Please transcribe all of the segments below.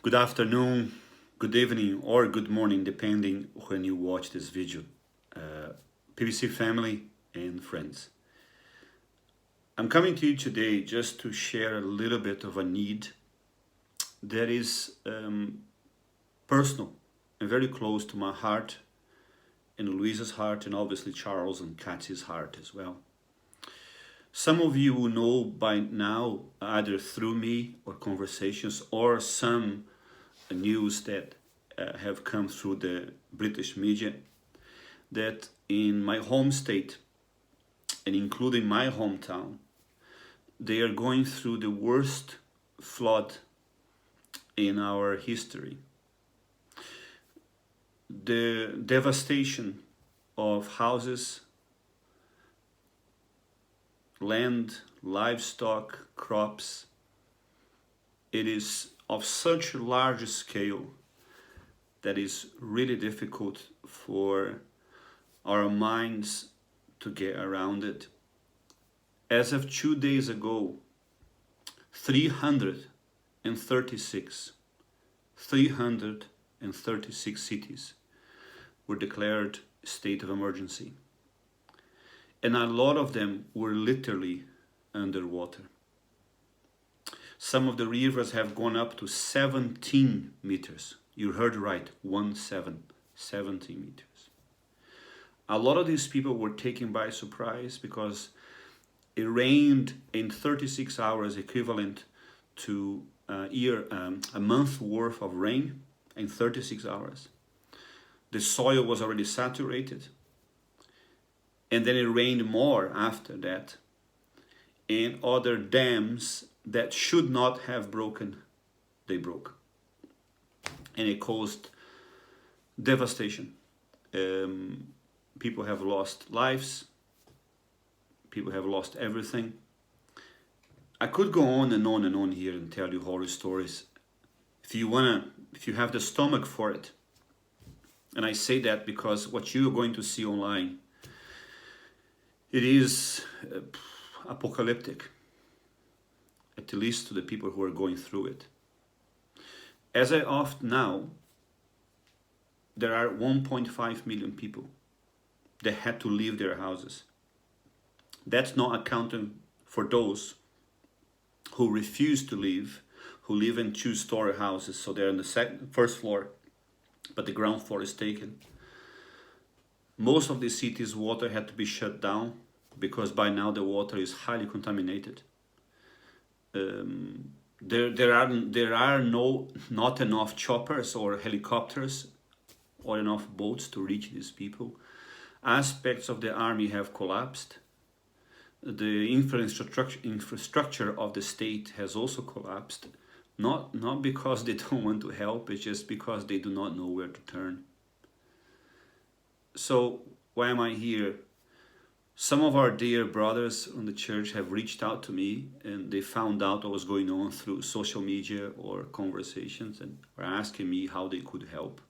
Good afternoon, good evening, or good morning, depending when you watch this video. PBC family and friends. I'm coming to you today just to share a little bit of a need that is personal and very close to my heart and Louisa's heart, and obviously Charles and Kathy's heart as well. Some of you will know by now, either through me or conversations, or some news that have come through the British media, that in my home state, and including my hometown, they are going through the worst flood in our history. The devastation of houses, land, livestock, crops, it is of such a large scale that is really difficult for our minds to get around it. As of 2 days ago, 336 cities were declared state of emergency. And a lot of them were literally underwater. Some of the rivers have gone up to 17 meters. You heard right, 17 meters. A lot of these people were taken by surprise because it rained in 36 hours, equivalent to a month worth of rain in 36 hours. The soil was already saturated, and then it rained more after that, and other dams that should not have broken, they broke, and it caused devastation. People have lost lives. People have lost everything. I could go on and on and on here and tell you horror stories. If you have the stomach for it. And I say that because what you are going to see online, it is apocalyptic, at least to the people who are going through it. As I often now, there are 1.5 million people that had to leave their houses. That's not accounting for those who refuse to leave, who live in two-story houses, so they're on the first floor, but the ground floor is taken. Most of the city's water had to be shut down because by now the water is highly contaminated. There are not enough choppers or helicopters or enough boats to reach these people. Aspects of the army have collapsed. The infrastructure of the state has also collapsed. Not because they don't want to help, it's just because they do not know where to turn. So why am I here? Some of our dear brothers in the church have reached out to me, and they found out what was going on through social media or conversations, and were asking me how they could help.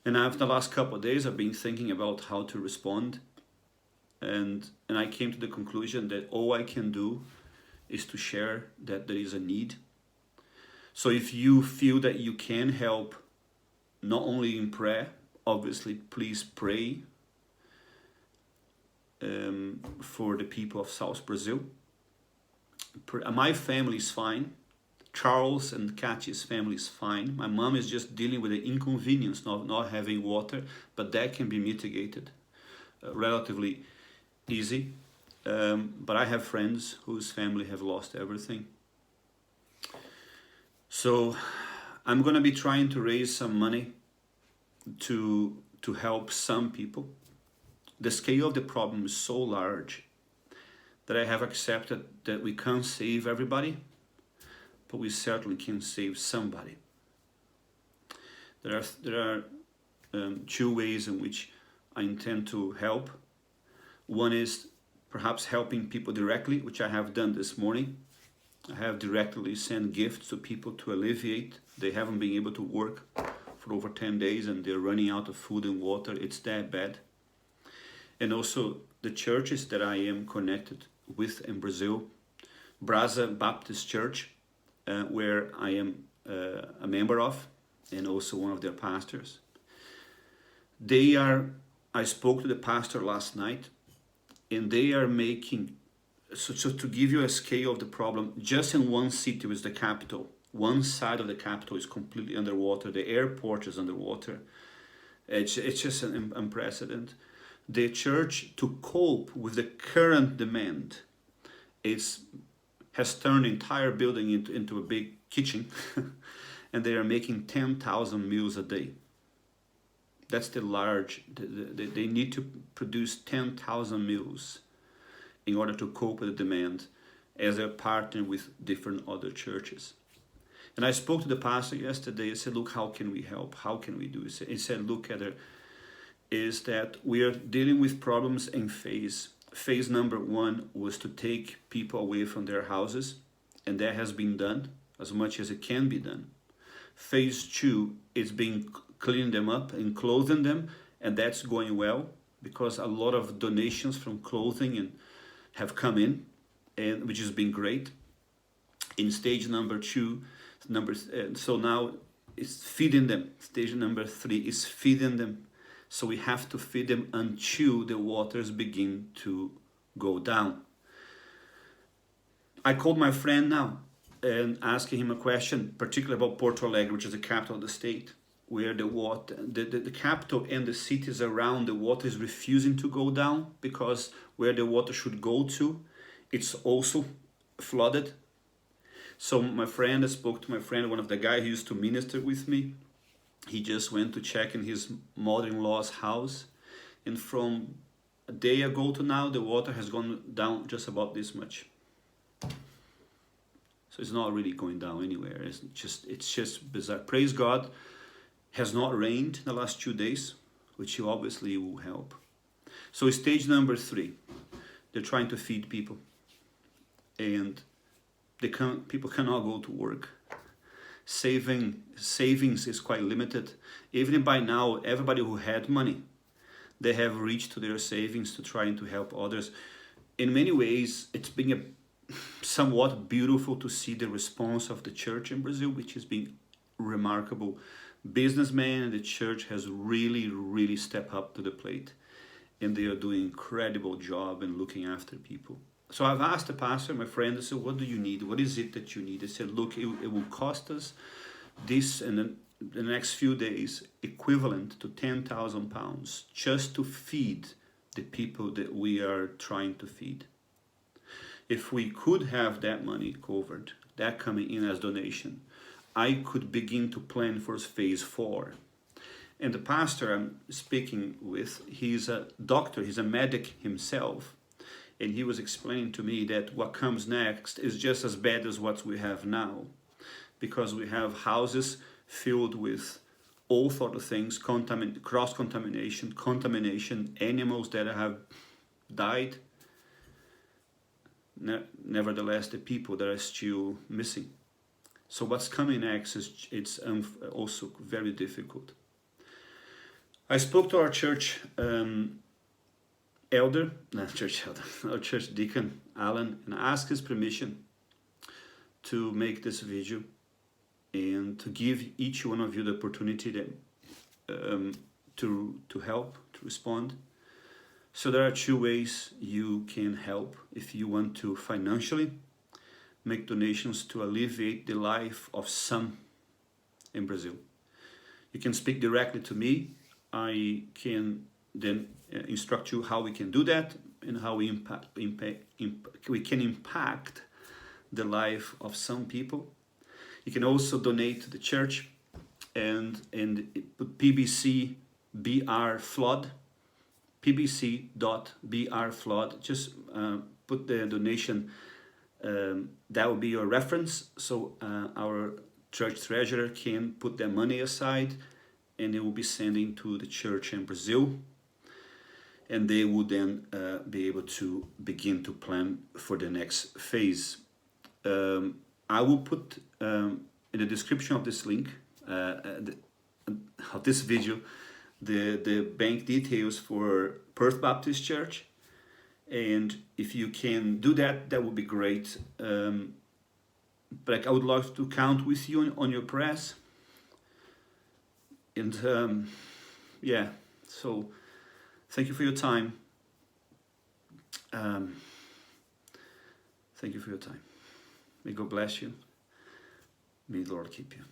And after the last couple of days, I've been thinking about how to respond. And I came to the conclusion that all I can do is to share that there is a need. So if you feel that you can help, not only in prayer, obviously please pray for the people of South Brazil. My family is fine. Charles and Kathy's family is fine. My mom is just dealing with the inconvenience of not having water, but that can be mitigated relatively easy. But I have friends whose family have lost everything. So I'm going to be trying to raise some money to help some people. The scale of the problem is so large that I have accepted that we can't save everybody, but we certainly can save somebody. There are two ways in which I intend to help. One is perhaps helping people directly, which I have done this morning. I have directly sent gifts to people to alleviate. They haven't been able to work for over 10 days and they're running out of food and water. It's that bad. And also the churches that I am connected with in Brazil, Brasa Baptist Church, where I am a member of, and also one of their pastors. I spoke to the pastor last night, and they are making, so to give you a scale of the problem, just in one city, which is the capital, one side of the capital is completely underwater, the airport is underwater. It's just an unprecedented. The church, to cope with the current demand, has turned the entire building into a big kitchen, and they are making 10,000 meals a day. That's the large, they need to produce 10,000 meals in order to cope with the demand, as they're partnering with different other churches. And I spoke to the pastor yesterday. I said, look, how can we help? How can we do it? He said, look, Heather, is that we are dealing with problems in phase. Phase number 1 was to take people away from their houses, and that has been done as much as it can be done. Phase 2 is being cleaning them up and clothing them, and that's going well because a lot of donations from clothing and have come in, and which has been great. In stage number 2, so now it's feeding them. Stage number 3 is feeding them. So we have to feed them until the waters begin to go down. I called my friend now and asking him a question, particularly about Porto Alegre, which is the capital of the state, where the capital and the cities around the water is refusing to go down, because where the water should go to, it's also flooded. So I spoke to my friend, one of the guys who used to minister with me. He just went to check in his mother-in-law's house, and from a day ago to now, the water has gone down just about this much. So it's not really going down anywhere. It's just bizarre. Praise God, has not rained in the last 2 days, which obviously will help. So stage number 3, they're trying to feed people, and people cannot go to work. Savings is quite limited. Even by now, everybody who had money, they have reached to their savings to try to help others. In many ways, it's been somewhat beautiful to see the response of the church in Brazil, which has been remarkable. Businessmen and the church has really stepped up to the plate, and they are doing an incredible job in looking after people. So I've asked the pastor, my friend, I said, what do you need? What is it that you need? I said, look, it will cost us this in the next few days equivalent to 10,000 pounds just to feed the people that we are trying to feed. If we could have that money covered, that coming in as donation, I could begin to plan for phase 4. And the pastor I'm speaking with, he's a doctor, he's a medic himself. And he was explaining to me that what comes next is just as bad as what we have now, because we have houses filled with all sorts of things, cross-contamination, contamination, animals that have died. Nevertheless, the people that are still missing. So what's coming next it's also very difficult. I spoke to our church our church deacon, Alan, and I asked his permission to make this video and to give each one of you the opportunity to help, to respond. So there are 2 ways you can help. If you want to financially make donations to alleviate the life of some in Brazil, you can speak directly to me. I can then instruct you how we can do that and how we can impact the life of some people. You can also donate to the church and put PBC BR Flood, PBC.BR Flood. Just put the donation. That will be your reference. So our church treasurer can put their money aside, and they will be sending to the church in Brazil. And they will then be able to begin to plan for the next phase. I will put in the description of this link, of this video, the bank details for Perth Baptist Church. And if you can do that, that would be great. but I would love to count with you on your prayers. And yeah, so thank you for your time. Thank you for your time. May God bless you. May the Lord keep you.